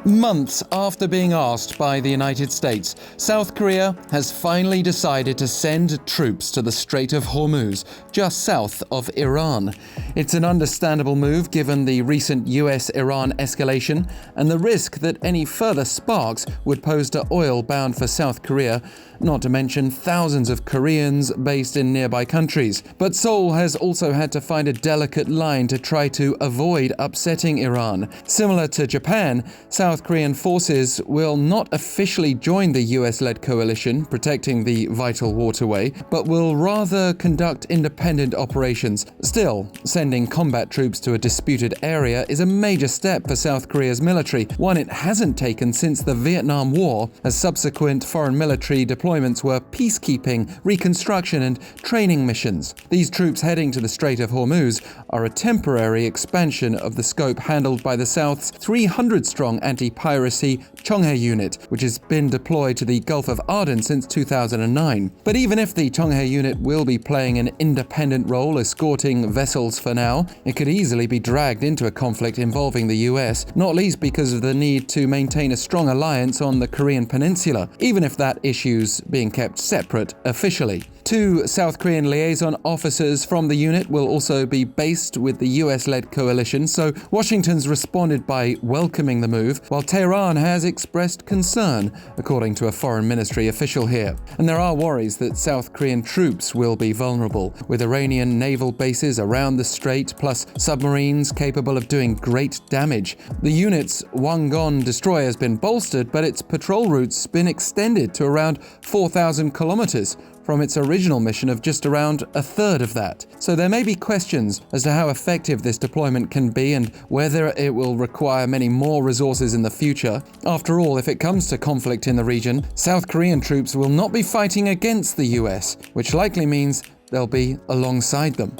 Months after being asked by the United States, South Korea has finally decided to send troops to the Strait of Hormuz, just south of Iran. It's an understandable move given the recent U.S Iran escalation and the risk that any further sparks would pose to oil bound for South Korea, not to mention thousands of Koreans based in nearby countries. But Seoul has also had to find a delicate line to try to avoid upsetting Iran. Similar to Japan, South Korean forces will not officially join the US-led coalition protecting the vital waterway, but will rather conduct independent operations. Still, sending combat troops to a disputed area is a major step for South Korea's military, one it hasn't taken since the Vietnam War, as subsequent foreign military deployments were peacekeeping, reconstruction and training missions. These troops heading to the Strait of Hormuz are a temporary expansion of the scope handled by the South's 300-strong anti-piracy Cheonghae unit, which has been deployed to the Gulf of Aden since 2009. But even if the Cheonghae unit will be playing an independent role escorting vessels for now, it could easily be dragged into a conflict involving the US, not least because of the need to maintain a strong alliance on the Korean peninsula, even if that issue's being kept separate officially. 2 South Korean liaison officers from the unit will also be based with the US-led coalition, so Washington's responded by welcoming the move, while Tehran has expressed concern, according to a foreign ministry official here. And there are worries that South Korean troops will be vulnerable, with Iranian naval bases around the strait, plus submarines capable of doing great damage. The unit's Hwanggon destroyer has been bolstered, but its patrol route's been extended to around 4,000 kilometers, from its original mission of just around a third of that. So there may be questions as to how effective this deployment can be and whether it will require many more resources in the future. After all, if it comes to conflict in the region, South Korean troops will not be fighting against the US, which likely means they'll be alongside them.